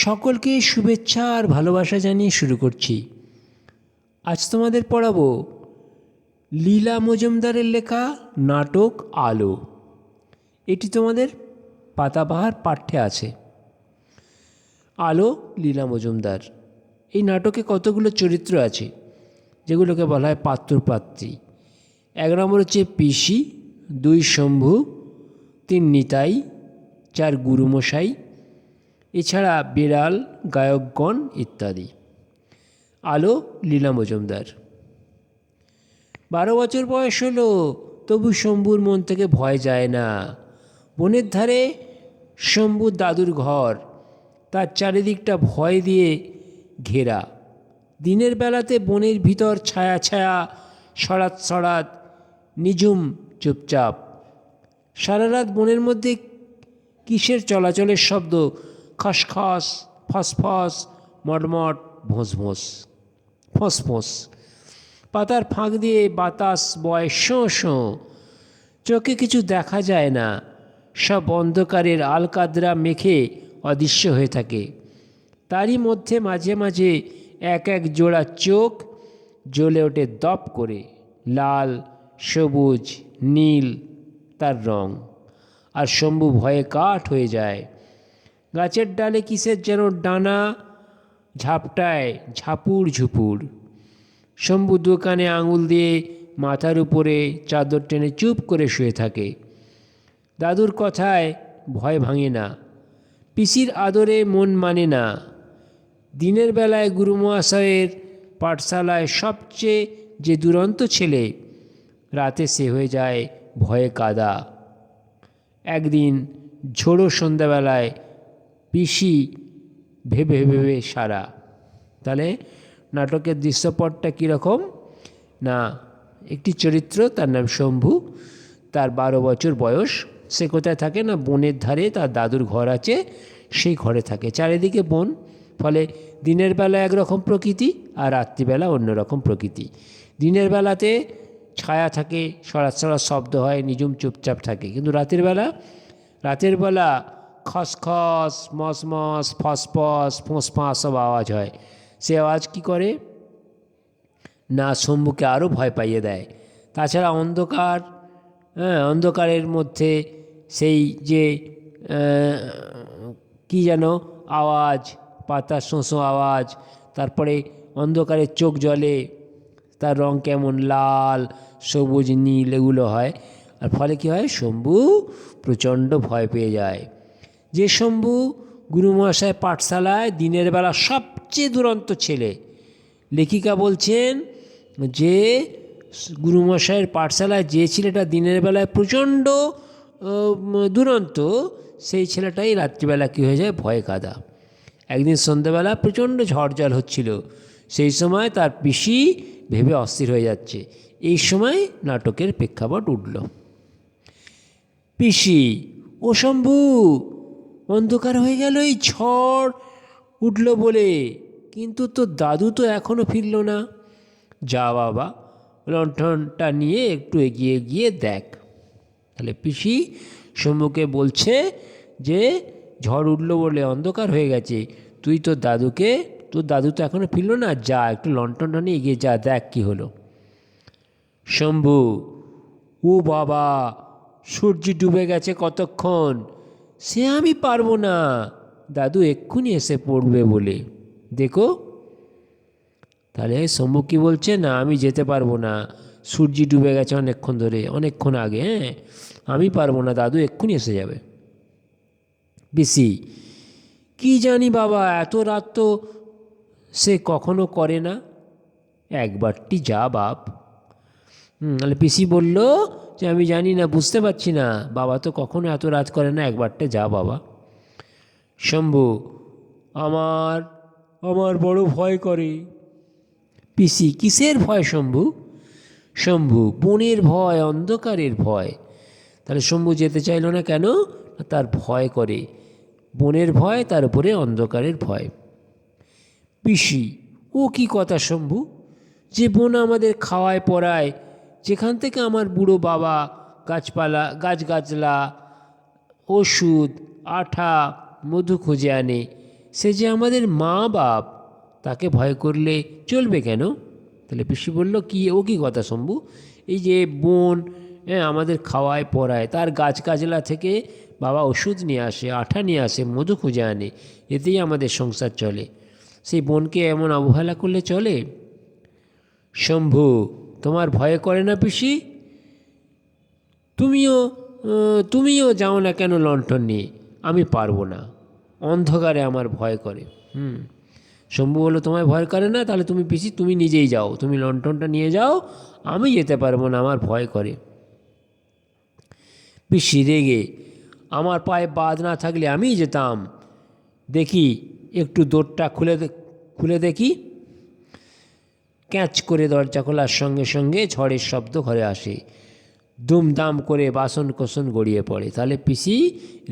সকলকে শুভেচ্ছা আর ভালোবাসা জানিয়ে শুরু করছি। আজ তোমাদের পড়াবো লীলা মজুমদারের লেখা নাটক আলো। এটি তোমাদের পাতাবাহার পাঠ্যে আছে। আলো লীলা মজুমদার। এই নাটকে কতগুলো চরিত্র আছে যেগুলোকে বলা হয় পাত্র পাত্রী। 1 নম্বর হচ্ছে পিসি, 2 শম্ভু, 3 নিতাই, 4 গুরুমশাই, এছাড়া বিড়াল, গায়কগণ ইত্যাদি। আলো লীলা মজুমদার। 12 বছর বয়স হলো, তবু শম্ভুর মন থেকে ভয় যায় না। বনের ধারে শম্ভুর দাদুর ঘর, তার চারিদিকটা ভয় দিয়ে ঘেরা। দিনের বেলাতে বনের ভিতর ছায়া ছায়া, সরাত সরাত, নিঝুম চুপচাপ। সারা রাত বনের মধ্যে কিসের চলাচলের শব্দ, খসখস, ফসফস, মটমট, ভোঁস ভোঁস, ফোঁস। পাতার ফাঁক দিয়ে বাতাস বয় শোঁ শোঁ। চোখে কিছু দেখা যায় না, সব অন্ধকারের আলকাদ্রা মেখে অদৃশ্য হয়ে থাকে। তারই মধ্যে মাঝে মাঝে এক এক জোড়া চোখ জ্বলে ওঠে দপ করে। লাল, সবুজ, নীল তার রং। আর শম্ভু ভয়ে কাঠ হয়ে যায়। গাছের ডালে কিসের যেন ডানা ঝাপটায় ঝাপুর ঝুপুর। শম্ভু দোকানে আঙুল দিয়ে মাথার উপরে চাদর টেনে চুপ করে শুয়ে থাকে। দাদুর কথায় ভয় ভাঙে না, পিসির আদরে মন মানে না। দিনের বেলায় গুরুমহাশয়ের পাঠশালায় সবচেয়ে যে দুরন্ত ছেলে, রাতে সে হয়ে যায় ভয়ে কাদা। একদিন ঝোড়ো সন্ধ্যাবেলায় পিসি ভেবে ভেবে সারা। তাহলে নাটকের দৃশ্যপটটা কীরকম না, একটি চরিত্র তার নাম শম্ভু, তার 12 বছর বয়স। সে কোথায় থাকে না, বনের ধারে তার দাদুর ঘর আছে, সেই ঘরে থাকে। চারিদিকে বন, ফলে দিনের বেলা একরকম প্রকৃতি আর রাত্রিবেলা অন্যরকম প্রকৃতি। দিনের বেলাতে ছায়া থাকে, সরাত সরাত শব্দ হয়, নিঝুম চুপচাপ থাকে। কিন্তু রাতের বেলা খসখস, মসমস, ফসফস, ফোঁসফাঁস সব আওয়াজ হয়। সে আওয়াজ কী করে না, শম্ভুকে আরও ভয় পাইয়ে দেয়। তাছাড়া অন্ধকারের মধ্যে সেই যে কী যেন আওয়াজ, পাতার শোঁ আওয়াজ, তারপরে অন্ধকারের চোখ জ্বলে, তার রং কেমন লাল, সবুজ, নীল এগুলো হয়। আর ফলে কী হয়, শম্ভু প্রচণ্ড ভয় পেয়ে যায়। যে শম্ভু গুরুমহাশয় পাঠশালায় দিনের বেলা সবচেয়ে দুরন্ত ছেলে। লেখিকা বলছেন যে গুরুমশাইয়ের পাঠশালায় যে ছেলেটা দিনের বেলায় প্রচণ্ড দুরন্ত, সেই ছেলেটাই রাত্রিবেলা কী হয়ে যায়, ভয়ে কাদা। একদিন সন্ধ্যাবেলা প্রচণ্ড ঝড় জল হচ্ছিল। সেই সময় তার পিসি ভেবে অস্থির হয়ে যাচ্ছে। এই সময় নাটকের প্রেক্ষাপট উঠল। পিসি: ও শম্ভু, অন্ধকার হয়ে গেল এই ঝড় উঠল বলে, কিন্তু তোর দাদু তো এখনও ফিরল না। যা বাবা, লণ্ঠনটা নিয়ে একটু এগিয়ে গিয়ে দেখ। তাহলে পিসি শম্ভুকে বলছে যে ঝড় উঠল বলে অন্ধকার হয়ে গেছে, তোর দাদু তো এখনও ফিরল না, যা একটু লণ্ঠনটা নিয়ে এগিয়ে যা, দেখ কী হলো। শম্ভু: ও বাবা, সূর্য ডুবে গেছে কতক্ষণ। সে আমি পারবো না, দাদু এক্ষুনি এসে পড়বে বলে, দেখো। তাহলে শম্ভু কী বলছে না, আমি যেতে পারবো না, সূর্য ডুবে গেছে অনেকক্ষণ আগে, আমি পারবো না, দাদু এক্ষুনি এসে যাবে। পিসি: কি জানি বাবা, এত রাত তো সে কখনো করে না, একবারটি যা বাপ। তাহলে পিসি বলল যে আমি জানি না, বুঝতে পারছি না, বাবা তো কখনো এত রাত করে না, একবারটা যা বাবা। শম্ভু: আমার বড় ভয় করে। পিসি: কিসের ভয় শম্ভু? শম্ভু: বনের ভয়, অন্ধকারের ভয়। তাহলে শম্ভু যেতে চাইল না কেন, তার ভয় করে। বনের ভয়, তার উপরে অন্ধকারের ভয়। পিসি: ও কি কথা শম্ভু, যে বন আমাদের খাওয়ায় পড়ায়, যেখান থেকে আমার বুড়ো বাবা গাছগাছলা, ওষুধ, আঠা, মধু খুঁজে আনে, সে যে আমাদের মা বাপ, তাকে ভয় করলে চলবে কেন? তাহলে পিসি বলল, কি ও কি কথা শম্ভু, এই যে বোন আমাদের খাওয়ায় পড়ায়, তার গাছগাছলা থেকে বাবা ওষুধ নিয়ে আসে, আঠা নিয়ে আসে, মধু খুঁজে আনে, এতেই আমাদের সংসার চলে, সেই বোনকে এমন অবহেলা করলে চলে? শম্ভু, তোমার ভয় করে না পিসি? তুমিও তুমিও যাও না কেন লণ্ঠন নিয়ে? আমি পারবো না, অন্ধকারে আমার ভয় করে। শম্ভু বলল, তোমায় ভয় করে না? তাহলে তুমি পিসি তুমি নিজেই যাও, তুমি লণ্ঠনটা নিয়ে যাও, আমি যেতে পারবো না, আমার ভয় করে। পিসি রেগে, আমার পায়ে বাদ না থাকলে আমিই যেতাম, দেখি একটু দোরটা খুলে দেখি। ক্যাঁচ করে দরজা খোলার সঙ্গে সঙ্গে ঝড়ের শব্দ ঘরে আসে, দুমদাম করে বাসন কোসন গড়িয়ে পড়ে। তাহলে পিসি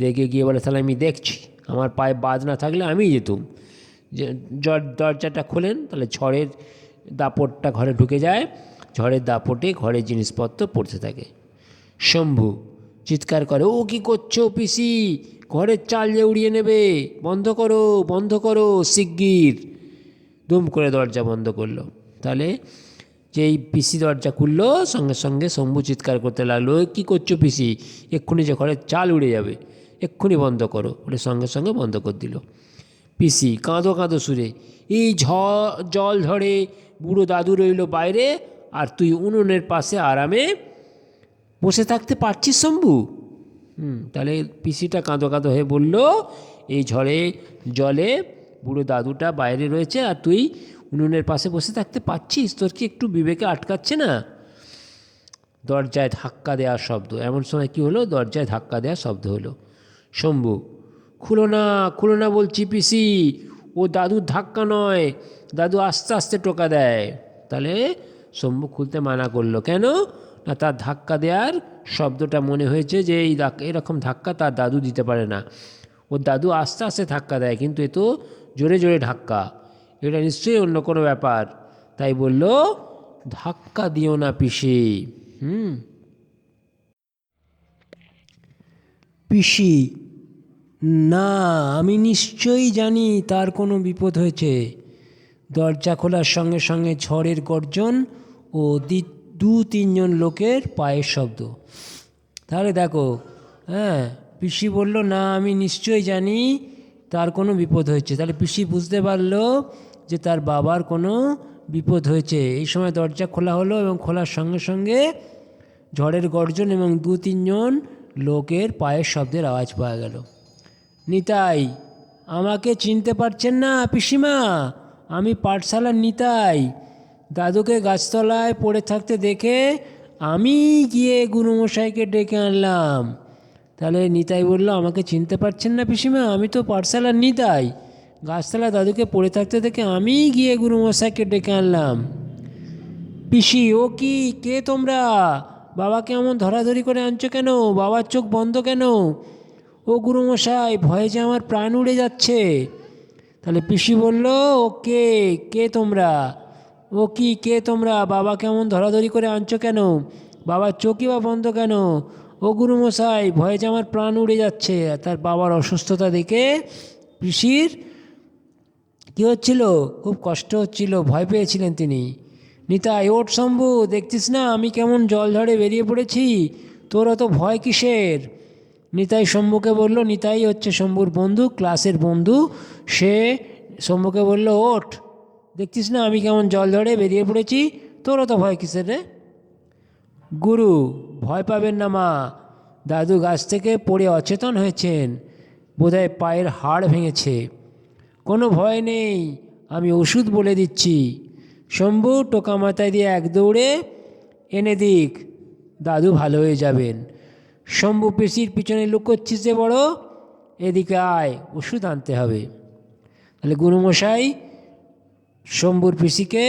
রেগে গিয়ে বলে, তাহলে আমি দেখছি, আমার পায়ে বাদ না থাকলে আমিই যেতুম। যে দরজাটা খোলেন, তাহলে ঝড়ের দাপটটা ঘরে ঢুকে যায়, ঝড়ের দাপটে ঘরের জিনিসপত্র পড়তে থাকে। শম্ভু চিৎকার করে, ও কি করছো পিসি, ঘরের চাল যে উড়িয়ে নেবে, বন্ধ করো বন্ধ করো শিগগির। দুম করে দরজা বন্ধ করলো। তাহলে যেই পিসি দরজা খুললো, সঙ্গে সঙ্গে শম্ভু চিৎকার করতে লাগলো, কী করছো পিসি, এক্ষুনি যে ঘরের চাল উড়ে যাবে, এক্ষুনি বন্ধ করো। বলে সঙ্গে সঙ্গে বন্ধ করে দিল। পিসি কাঁদো কাঁদো সুরে, এই জল ঝড়ে বুড়ো দাদু রইল বাইরে, আর তুই উনুনের পাশে আরামে বসে থাকতে পারছিস শম্ভু? তাহলে পিসিটা কাঁদো কাঁদো হয়ে বলল, এই ঝড়ে জলে বুড়ো দাদুটা বাইরে রয়েছে, আর তুই উনুনের পাশে বসে থাকতে পারছিস? তোর কি একটু বিবেকে আটকাচ্ছে না? দরজায় ধাক্কা দেওয়ার শব্দ। এমন সময় কি হলো, দরজায় ধাক্কা দেওয়ার শব্দ হলো। শম্ভু, খুলো না বলছি পিসি, ও দাদুর ধাক্কা নয়, দাদু আস্তে আস্তে টোকা দেয়। তাহলে শম্ভু খুলতে মানা করলো। কেন না, তার ধাক্কা দেওয়ার শব্দটা মনে হয়েছে যে এরকম ধাক্কা তার দাদু দিতে পারে না, ওর দাদু আস্তে আস্তে ধাক্কা দেয়, কিন্তু এ তো জোরে জোরে ধাক্কা, এটা নিশ্চয়ই অন্য কোনো ব্যাপার। তাই বলল, ধাক্কা দিও না পিসি। পিসি, না, আমি নিশ্চয়ই জানি তার কোনো বিপদ হয়েছে। দরজা খোলার সঙ্গে সঙ্গে ঝড়ের গর্জন ও দু তিনজন লোকের পায়ের শব্দ। তাহলে দেখো, পিসি বলল, না, আমি নিশ্চয়ই জানি তার কোনো বিপদ হয়েছে। তাহলে পিসি বুঝতে পারলো যে তার বাবার কোনো বিপদ হয়েছে। এই সময় দরজা খোলা হলো, এবং খোলার সঙ্গে সঙ্গে ঝড়ের গর্জন এবং দু তিনজন লোকের পায়ের শব্দের আওয়াজ পাওয়া গেল। নিতাই, আমাকে চিনতে পারছেন না পিসিমা? আমি পাঠশালার নিতাই। দাদুকে গাছতলায় পড়ে থাকতে দেখে আমি গিয়ে গুরুমশাইকে ডেকে আনলাম। তাহলে নিতাই বলল, আমাকে চিনতে পারছেন না পিসিমা? আমি তো পাঠশালার নিতাই, গাছতলায় দাদুকে পড়ে থাকতে দেখে আমি গিয়ে গুরুমশাইকে ডেকে আনলাম। পিসি, ও কি, কে তোমরা? বাবাকে এমন ধরাধরি করে আনছো কেন? বাবার চোখ বন্ধ কেন? ও গুরুমশাই, ভয়ে যে আমার প্রাণ উড়ে যাচ্ছে। তাহলে পিসি বলল, ও কে তোমরা? ও কি, কে তোমরা? বাবাকে এমন ধরাধরি করে আনছো কেন? বাবার চোখই বা বন্ধ কেন? ও গুরুমশাই, ভয়ে যে আমার প্রাণ উড়ে যাচ্ছে। তার বাবার অসুস্থতা দেখে পিসির কী হচ্ছিল, খুব কষ্ট হচ্ছিল, ভয় পেয়েছিলেন তিনি। নিতাই, ওঠ শম্ভু, দেখছিস না আমি কেমন জল ঝড়ে বেরিয়ে পড়েছি, তোর অত ভয় কিসের? নিতাই শম্ভুকে বলল, নিতাই হচ্ছে শম্ভুর বন্ধু, ক্লাসের বন্ধু। সে শম্ভুকে বলল, ওঠ, দেখছিস না আমি কেমন জল ঝড়ে বেরিয়ে পড়েছি, তোর অত ভয় কিসের রে? গুরু, ভয় পাবেন না মা, দাদু গাছ থেকে পড়ে অচেতন হয়েছেন, বোধহয় পায়ের হাড় ভেঙেছে। কোনো ভয় নেই, আমি ওষুধ বলে দিচ্ছি। শম্ভু টোকা মাথায় দিয়ে এক দৌড়ে এনে দিক, দাদু ভালো হয়ে যাবেন। শম্ভু পিসির পিছনে লুকোচ্ছিস যে বড়, এদিকে আয়, ওষুধ আনতে হবে। তাহলে গুরুমশাই শম্ভুর পিসিকে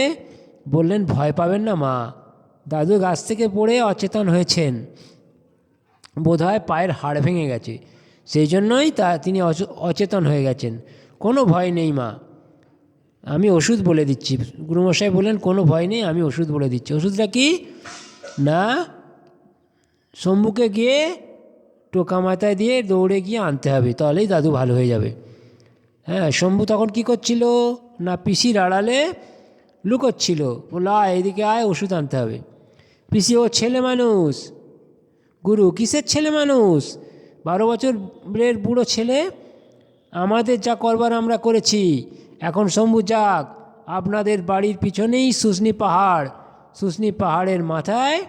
বললেন, ভয় পাবেন না মা, দাদু গাছ থেকে পড়ে অচেতন হয়েছেন, বোধহয় পায়ের হাড় ভেঙে গেছে, সেই জন্যই তিনি অচেতন হয়ে গেছেন। কোনো ভয় নেই মা, আমি ওষুধ বলে দিচ্ছি। গুরুমশাই বললেন, কোনো ভয় নেই, আমি ওষুধ বলে দিচ্ছি। ওষুধটা কি না, শম্ভুকে গিয়ে টোকা মাথায় দিয়ে দৌড়ে গিয়ে আনতে হবে, তাহলেই দাদু ভালো হয়ে যাবে। হ্যাঁ, শম্ভু তখন কি করছিল না পিসির আড়ালে লুকোচ্ছিল। বললো আয় এদিকে আয়, ওষুধ আনতে হবে। পিসি ও ছেলে মানুষ। গুরু কিসের ছেলে মানুষ? 12 বছরের বুড়ো ছেলে, আমাদের যা করবার আমরা করেছি। এখন শম্ভু যাক, আপনাদের বাড়ির পিছনেই শুশনি পাহাড়, শুশনি পাহাড়ের মাথায়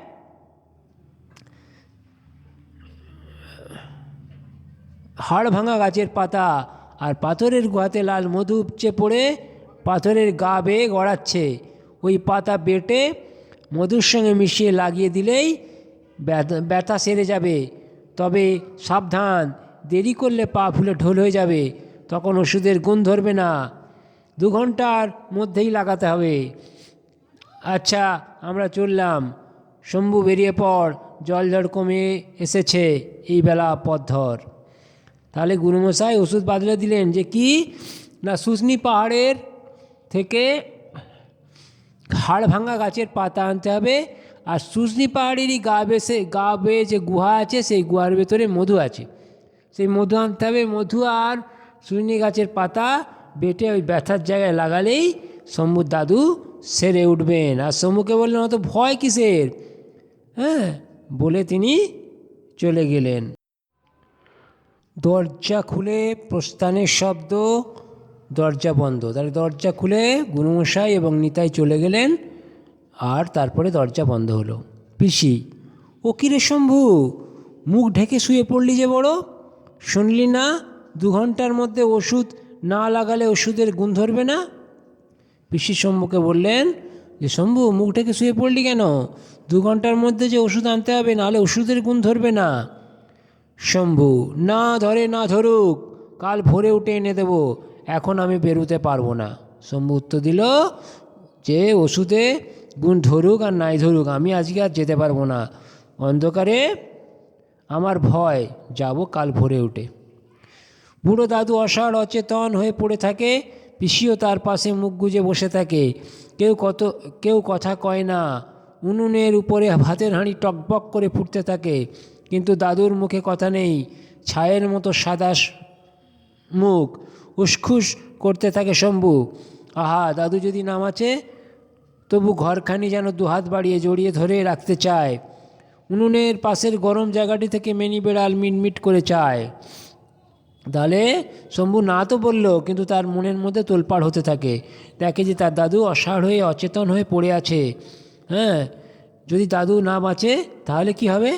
হাড় ভাঙা গাছের পাতা আর পাথরের গুহাতে লাল মধু উপচে পড়ে পাথরের গা বেয়ে গড়াচ্ছে। ওই পাতা বেটে মধুর সঙ্গে মিশিয়ে লাগিয়ে দিলেই ব্যথা সেরে যাবে। তবে সাবধান, দেরি করলে পা ফুলে ঢোল হয়ে যাবে, তখন ওষুধের গুণ ধরবে না। 2 ঘন্টার মধ্যেই লাগাতে হবে। আচ্ছা, আমরা চললাম। শম্ভু বেরিয়ে পড়, জলঝড় কমে এসেছে, এই বেলা পথ ধর। তাহলে গুরুমশাই ওষুধ বাদলে দিলেন যে কি না শুশনি পাহাড়ের থেকে হাড় ভাঙা গাছের পাতা আনতে হবে, আর শুশনি পাহাড়েরই গা বেয়ে যে গুহা আছে সেই গুহার ভেতরে মধু আছে, সেই মধু আনতে হবে। মধু আর শুশনি গাছের পাতা বেটে ওই ব্যথার জায়গায় লাগালেই শম্ভুর দাদু সেরে উঠবেন। আর শম্ভুকে বললেন অত ভয় কিসের, হ্যাঁ বলে তিনি চলে গেলেন। দরজা খুলে প্রস্থানের শব্দ, দরজা বন্ধ। তাহলে দরজা খুলে গুরুমশাই এবং নিতাই চলে গেলেন, আর তারপরে দরজা বন্ধ হলো। পিসি, ও কিরে শম্ভু, মুখ ঢেকে শুয়ে পড়লি যে বড়, শুনলি না 2 ঘন্টার মধ্যে ওষুধ না লাগালে ওষুধের গুণ ধরবে না? পিসি শম্ভুকে বললেন যে শম্ভু মুখ ঢেকে শুয়ে পড়লি কেন? 2 ঘন্টার মধ্যে যে ওষুধ আনতে হবে, নাহলে ওষুধের গুণ ধরবে না। শম্ভু, না ধরে না ধরুক, কাল ভোরে উঠে এনে দেবো, এখন আমি বেরোতে পারবো না। শম্ভু উত্তর দিল যে ওষুধে গুণ ধরুক আর নাই ধরুক, আমি আজকে আর যেতে পারবো না, অন্ধকারে আমার ভয়, যাব কাল ভোরে উঠে। বুড়ো দাদু অসাড় অচেতন হয়ে পড়ে থাকে। পিসিও তার পাশে মুখ গুজে বসে থাকে। কেউ কথা কয় না। উনুনের উপরে ভাতের হাঁড়ি টকবক করে ফুটতে থাকে, কিন্তু দাদুর মুখে কথা নেই। ছায়ের মতো সাদা মুখ, উসখুস করতে থাকে শম্ভু। আহা, দাদু যদি নামাচে তবু ঘরখানি যেন 2 হাত বাড়িয়ে জড়িয়ে ধরে রাখতে চায়। উনুনের পাশের গরম জায়গাটি থেকে মেনি বেড়াল মিটমিট করে চায়। তাহলে শম্ভু না তো বলল, কিন্তু তার মনের মধ্যে তোলপাড় হতে থাকে। দেখে যে তার দাদু অসাড় হয়ে অচেতন হয়ে পড়ে আছে। হ্যাঁ, যদি দাদু না বাঁচে তাহলে কি হবে?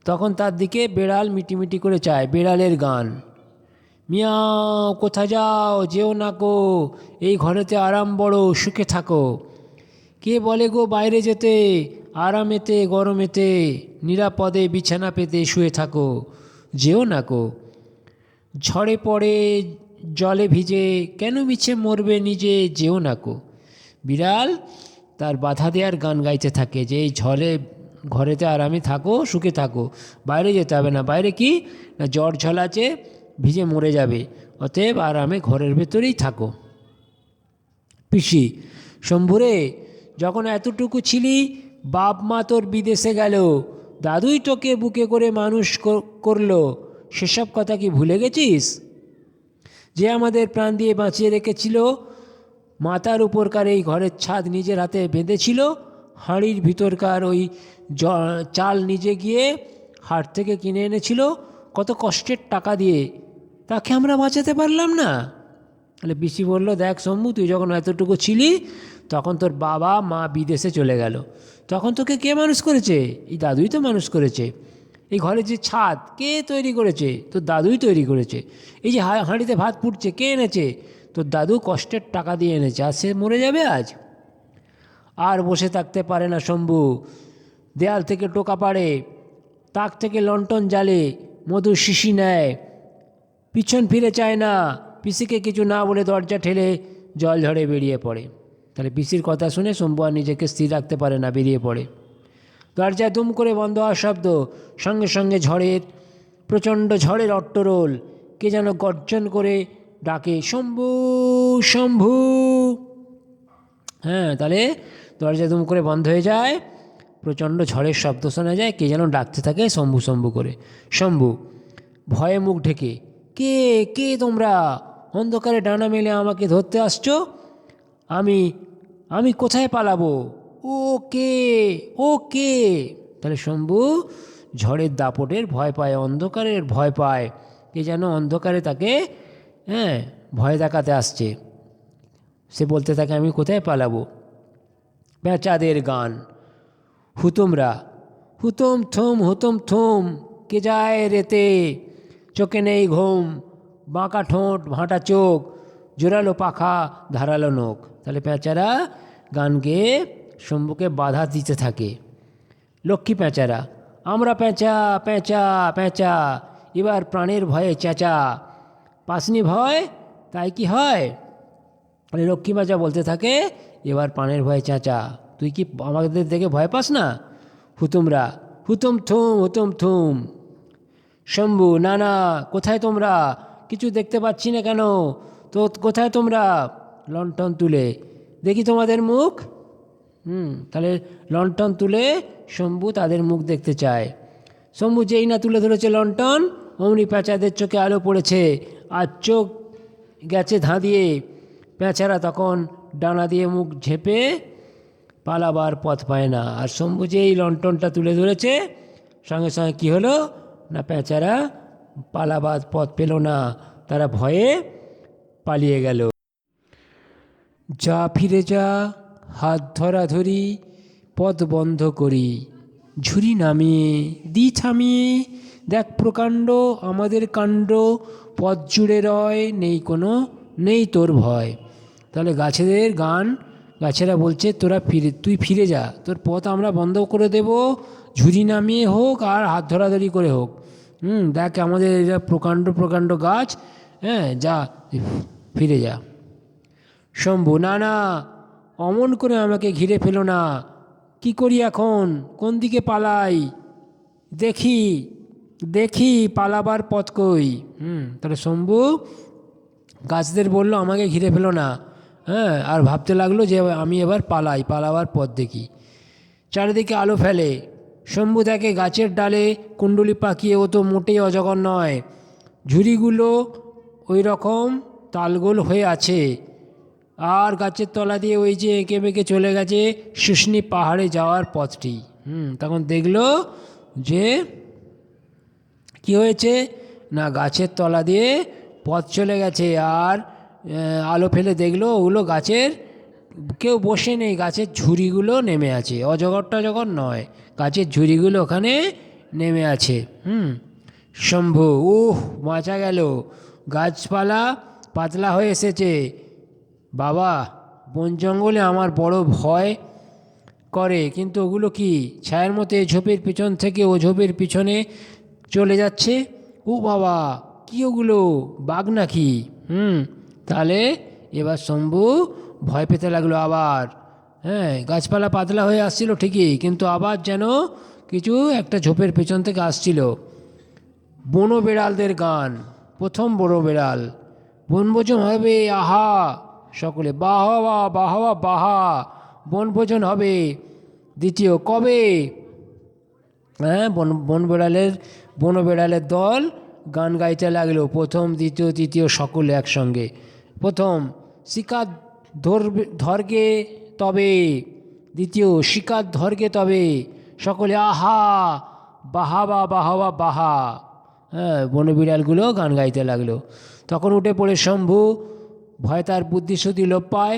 তখন তার দিকে বেড়াল মিটিমিটি করে চায়। বেড়ালের গান, মিয়াও কোথা যাও, যেও না গো, এই ঘরেতে আরাম বড়, সুখে থাকো। কে বলে গো বাইরে যেতে, আরামেতে গরমেতে নিরাপদে বিছানা পেতে শুয়ে থাকো, যেও না গো। ঝড়ে পড়ে জলে ভিজে কেন মিছে মরবে নিজে, যেও না গো। বিড়াল তার বাধা দেওয়ার গান গাইতে থাকে যে এই ঘরেতে আরামে থাকো, সুখে থাকো, বাইরে যেতে হবে না। বাইরে কি না ঝড় ঝলাচে, ভিজে মরে যাবে, অতএব আরামে ঘরের ভেতরেই থাকো। পিসি, শম্ভুরে, যখন এতটুকু ছিলি বাপ মা তোর বিদেশে গেল, দাদুই তোকে বুকে করে মানুষ করলো, সেসব কথা কি ভুলে গেছিস? যে আমাদের প্রাণ দিয়ে বাঁচিয়ে রেখেছিল, মাথার উপরকার এই ঘরের ছাদ নিজের হাতে বেঁধেছিল, হাঁড়ির ভিতরকার ওই চাল নিজে গিয়ে হাট থেকে কিনে এনেছিল কত কষ্টের টাকা দিয়ে, তাকে আমরা বাঁচাতে পারলাম না? তাহলে পিসি বলল, দেখ শম্ভু, তুই যখন এতটুকু ছিলি তখন তোর বাবা মা বিদেশে চলে গেল, তখন তোকে কে মানুষ করেছে? এই দাদুই তো মানুষ করেছে। এই ঘরের যে ছাদ কে তৈরি করেছে? তোর দাদুই তৈরি করেছে। এই যে হাঁড়িতে ভাত ফুটছে কে এনেছে? তোর দাদু কষ্টের টাকা দিয়ে এনেছে, আর সে মরে যাবে আজ? আর বসে থাকতে পারে না শম্ভু। দেয়াল থেকে টোকা পাড়ে, তাক থেকে লণ্ঠন জ্বালে, মধুর শিশি নেয়, পিছন ফিরে চায় না। পিসিকে কিছু না বলে দরজা ঠেলে জল ঝড়ে বেরিয়ে পড়ে। তাহলে পিসির কথা শুনে শম্ভু আর নিজেকে স্থির রাখতে পারে না, বেরিয়ে পড়ে। দরজায় দুম করে বন্ধ হওয়ার শব্দ, সঙ্গে সঙ্গে প্রচণ্ড ঝড়ের অট্টরোল। কে যেন গর্জন করে ডাকে, শম্ভু শম্ভু। হ্যাঁ, তাহলে দরজা দুম করে বন্ধ হয়ে যায়, প্রচণ্ড ঝড়ের শব্দ শোনা যায়, কে যেন ডাকতে থাকে শম্ভু শম্ভু করে। শম্ভু ভয়ে মুখ ঢেকে, কে কে তোমরা অন্ধকারে ডানা মেলে আমাকে ধরতে আসছো? আমি আমি কোথায় পালাবো? ও কে? ও কে? তাহলে শম্ভু ঝড়ের দাপটের ভয় পায়, অন্ধকারের ভয় পায়। কে যেন অন্ধকারে তাকে ভয় দেখাতে আসছে। সে বলতে থাকে আমি কোথায় পালাবো। পেঁচাদের গান। হুতুমরা। হুতুম থুম কে যায় রেতে, চোখে নেই ঘুম, বাঁকা ঠোঁট ভাঁটা চোখ, জোরালো পাখা ধারালো নখ। তাহলে পেঁচারা গান গেয়ে শম্ভুকে বাধা দিতে থাকে। লক্ষ্মী পেঁচারা। আমরা পেঁচা পেঁচা পেঁচা, এবার প্রাণের ভয়ে চেঁচা, পাসনি ভয় তাই কি হয়? মানে লক্ষ্মী পেঁচা বলতে থাকে এবার প্রাণের ভয়ে চেঁচা, তুই কি আমাদের দেখে ভয় পাস না? হুতুমরা। হুতুম থুম। শম্ভু। না না, কোথায় তোমরা? কিছু দেখতে পাচ্ছি না কেন? তো কোথায় তোমরা? লণ্ঠন তুলে দেখি তোমাদের মুখ। তাহলে লণ্ঠন তুলে শম্ভু তাদের মুখ দেখতে চায়। শম্ভু যেই না তুলে ধরেছে লণ্ঠন, অমনি পেঁচাদের চোখে আলো পড়েছে আর চোখ গেছে ধাঁধিয়ে। পেঁচারা তখন ডানা দিয়ে মুখ ঝেঁপে পালাবার পথ পায় না। আর শম্ভু যেই লণ্ঠনটা তুলে ধরেছে, সঙ্গে সঙ্গে কী হলো না, পেঁচারা পালাবার পথ পেল না, তারা ভয়ে পালিয়ে গেল। যা ফিরে যা, হাত ধরাধরি, পথ বন্ধ করি, ঝুরি নামিয়ে দি থামিয়ে, দেখ প্রকাণ্ড আমাদের কাণ্ড, পথ জুড়ে রয় নেই তোর ভয়। তাহলে গাছেদের গান। গাছেরা বলছে তুই ফিরে যা, তোর পথ আমরা বন্ধ করে দেব, ঝুরি নামিয়ে হোক আর হাত ধরাধরি করে হোক। দেখ আমাদের এরা প্রকাণ্ড প্রকাণ্ড গাছ, যা ফিরে যা। শম্ভু। না না, অমন করে আমাকে ঘিরে ফেলো না, কি করি এখন, কোন দিকে পালাই, দেখি দেখি পালাবার পথ কই। তাহলে শম্ভু গাছদের বলল আমাকে ঘিরে ফেলো না, আর ভাবতে লাগলো যে আমি এবার পালাবার পথ দেখি। চারিদিকে আলো ফেলে। শম্ভু দেখে গাছের ডালে কুণ্ডলি পাকিয়ে, ও তো মোটেই অজগর নয়, ঝুড়িগুলো ওই রকম তালগোল হয়ে আছে। আর গাছের তলা দিয়ে ওই যে এঁকে বেঁকে চলে গেছে শুষ্নি পাহাড়ে যাওয়ার পথটি। তখন দেখলো যে কি হয়েছে না, গাছের তলা দিয়ে পথ চলে গেছে। আর আলো ফেলে দেখলো ওগুলো গাছের কেউ বসে নেই, গাছের ঝুড়িগুলো নেমে আছে, অজগরটা যখন নয়, গাছের ঝুড়িগুলো ওখানে নেমে আছে। শম্ভু। বাঁচা গেল, গাছপালা পাতলা হয়ে এসেছে। বাবা, বন জঙ্গলে আমার বড় ভয় করে, কিন্তু ওগুলো কি ছায়ের মতো ঝোপের পিছন থেকে ও ঝোপের পিছনে চলে যাচ্ছে। ও বাবা, কি ওগুলো, বাঘ নাকি? তাহলে এবার শম্ভু ভয় পেতে লাগলো আবার। গাছপালা পাতলা হয়ে আসছিল ঠিকই, কিন্তু আবার যেন কিছু একটা ঝোপের পেছন থেকে আসছিল। বনো বেড়ালদের গান। প্রথম বড় বেড়াল। বনভোজন হবে আহা, সকলে বাহবা বাহবা বাহা, বনভোজন হবে। দ্বিতীয়, কবে? বন বেড়ালের দল গান গাইতে লাগলো, প্রথম দ্বিতীয় তৃতীয় সকলে একসঙ্গে। প্রথম, শিকার ধরগে তবে। দ্বিতীয়, শিকার ধরগে তবে, সকলে আহা বাহাবা বাহাবা বাহা। বন বিড়ালগুলো গান গাইতে লাগলো। তখন উঠে পড়ে শম্ভু, ভয় তার বুদ্ধিশুদ্ধি লোপ পায়,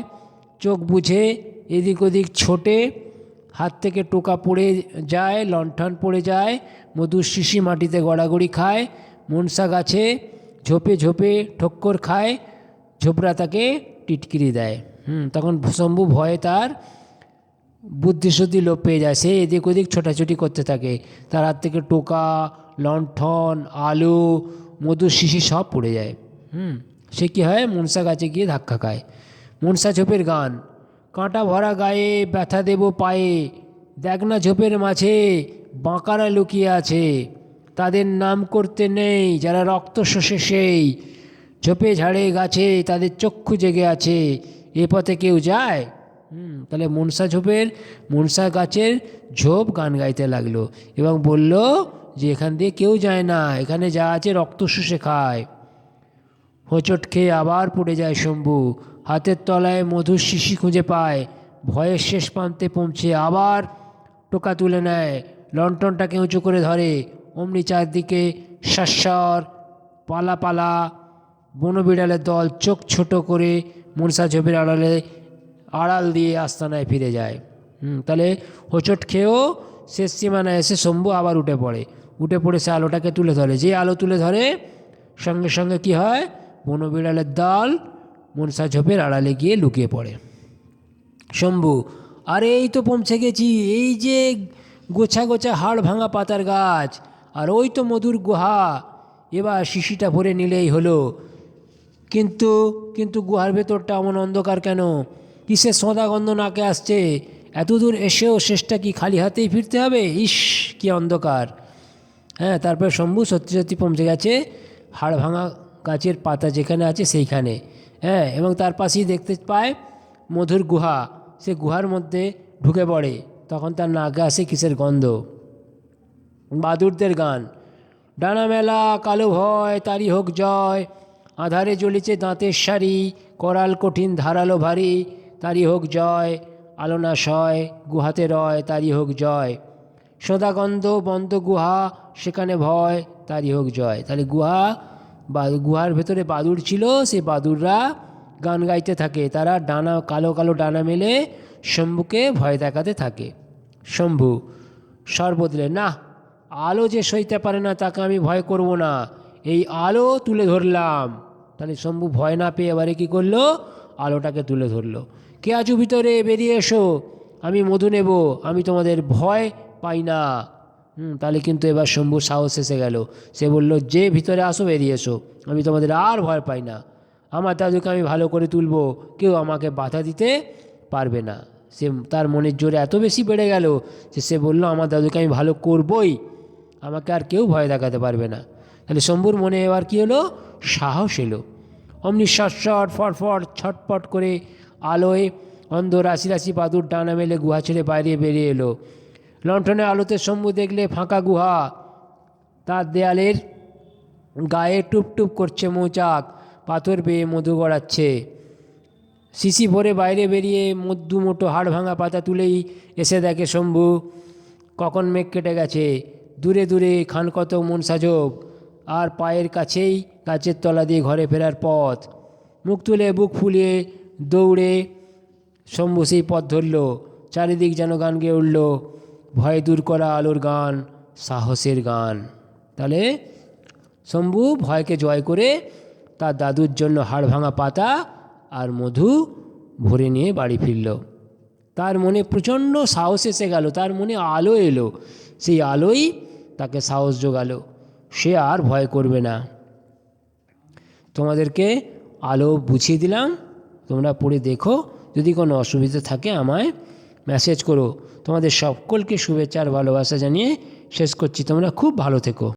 চোখ বুঝে এদিক ওদিক ছোটে, হাত থেকে টোকা পড়ে যায়, লণ্ঠন পড়ে যায়, মধুর শিশি মাটিতে গড়াগড়ি খায়, মনসা গাছে ঝোপে ঝোপে ঠক্কর খায়, ঝোপড়া তাকে টিটকিরি দেয়। তখন শম্ভু ভয়ে তার বুদ্ধিশুদ্ধি লোপ পেয়ে যায়, সে এদিক ওদিক ছোটাছুটি করতে থাকে, তার হাত থেকে টোকা, লণ্ঠন, আলো, মধুর শিশি সব পড়ে যায়। সে কী হয়, মনসা গাছে গিয়ে ধাক্কা খায়। মনসা ঝোপের গান। কাঁটা ভরা গায়ে ব্যথা দেব পায়ে, দেখ না ঝোপের মাঝে বাঁকারা লুকিয়ে আছে, তাদের নাম করতে নেই, যারা রক্ত শোষে সেই, ঝোপে ঝাড়ে গাছে তাদের চক্ষু জেগে আছে, এ পথে কেউ যায়? তাহলে মনসা গাছের ঝোপ গান গাইতে লাগলো এবং বলল যে এখান দিয়ে কেউ যায় না, এখানে যা আছে রক্ত শুষে খায়। হোঁচট খেয়ে আবার পড়ে যায় শম্ভু। হাতের তলায় মধুর শিশি খুঁজে পায়। ভয়ের শেষ প্রান্তে পৌঁছে আবার টোকা তুলে নেয়, লণ্ঠনটাকে উঁচু করে ধরে। অমনি চারদিকে শাসর, পালা বনবিড়ালের দল চোখ ছোট করে মনসা ঝোপের আড়াল দিয়ে আস্তানায় ফিরে যায়। তাহলে হোঁচট খেয়েও শেষ সীমানায় এসে শম্ভু আবার উঠে পড়ে সে আলোটাকে তুলে ধরে। যে আলো তুলে ধরে সঙ্গে সঙ্গে কি হয়, বনবিড়ালের দল মনসা ঝোপের আড়ালে গিয়ে লুকিয়ে পড়ে। শম্ভু, আরে এই তো পৌঁছে গেছি, এই যে গোছা গোছা হাড় ভাঙা পাতার গাছ, আর ওই তো মধুর গুহা, এবার শিশিটা ভরে নিলেই হলো। কিন্তু গুহার ভেতরটা এমন অন্ধকার কেন? কিসের সোঁদা গন্ধ নাকে আসছে? এত দূর এসেও শেষটা কি খালি হাতেই ফিরতে হবে? ইস, কি অন্ধকার! হ্যাঁ, তারপর শম্ভু সত্যি সত্যি পৌঁছে গেছে হাড় ভাঙা গাছের পাতা যেখানে আছে সেইখানে। হ্যাঁ, এবং তার পাশেই দেখতে পায় মধুর গুহা। সে গুহার মধ্যে ঢুকে পড়ে। তখন তার নাকে আসে কিসের গন্ধ? বাদুড়দের গান। ডানা মেলা কালো ভয় তারি হোক জয়, আধারে জ্বলিছে দাঁতের সারি, করাল কঠিন ধারালো ভারী, তারি হোক জয়, আলো না সয় গুহাতে রয়, তারি হোক জয়। সদাগন্ধ বন্ধ গুহা সেখানে ভয়, তারি হোক জয়। তাহলে গুহার ভেতরে বাদুড় ছিল, সেই বাদুড়রা গান গাইতে থাকে। তারা ডানা কালো কালো ডানা মেলে শম্ভুকে ভয় দেখাতে থাকে। শম্ভু স্বর বদলে, না, আলো যে সইতে পারে না তাকে আমি ভয় করব না, এই আলো তুলে ধরলাম। তাহলে শম্ভু ভয় না পেয়ে এবারে কী করলো? আলোটাকে তুলে ধরলো। কে আছো ভিতরে, বেরিয়ে এসো, আমি মধু নেব, আমি তোমাদের ভয় পাই না। তাহলে কিন্তু এবার শম্ভুর সাহস এসে গেল। সে বলল, যে ভিতরে আসো, বেরিয়ে এসো, আমি তোমাদের আর ভয় পাই না। আমার দাদুকে আমি ভালো করে তুলবো, কেউ আমাকে বাধা দিতে পারবে না। সে তার মনের জোরে এত বেশি বেড়ে গেল যে সে বলল, আমার দাদুকে আমি ভালো করবই, আমাকে আর কেউ ভয় দেখাতে পারবে না। তাহলে শম্ভুর মনে এবার কী হলো? সাহস এলো। অমনি শটশট ফটফট ছটপট করে আলোয় অন্ধ রাশি রাশি বাদুর ডানা মেলে গুহা ছেড়ে বাইরে বেরিয়ে এলো। লণ্ঠনের আলোতে শম্ভু দেখলে ফাঁকা গুহা, তার দেয়ালের গায়ে টুপটুপ করছে মৌচাক, পাথর বেয়ে মধু গড়াচ্ছে। শিশি ভরে বাইরে বেরিয়ে দুমুঠো হাড় ভাঙা পাতা তুলেই এসে দেখে শম্ভু কখন মেঘ কেটে গেছে। দূরে দূরে খানকত মনসা ঝোপ, আর পায়ের কাছেই গাছের তলা দিয়ে ঘরে ফেরার পথ। মুখ তুলে বুক ফুলিয়ে দৌড়ে শম্ভু সেই পথ ধরল। চারিদিক যেন গান গেয়ে উঠল, ভয় দূর করা আলোর গান, সাহসের গান। তাহলে শম্ভু ভয়কে জয় করে তার দাদুর জন্য হাড় ভাঙা পাতা আর মধু ভরে নিয়ে বাড়ি ফিরল। তার মনে প্রচণ্ড সাহস এসে গেল, তার মনে আলো এলো, সেই আলোই তাকে সাহস জোগালো। সে আর ভয় করবে না। তোমাদেরকে আলো বুঝিয়ে দিলাম, তোমরা পড়ে দেখো, যদি কোনো অসুবিধা থাকে আমায় মেসেজ করো। তোমাদের সকলকে শুভেচ্ছা আর ভালোবাসা জানিয়ে শেষ করছি। তোমরা খুব ভালো থেকো।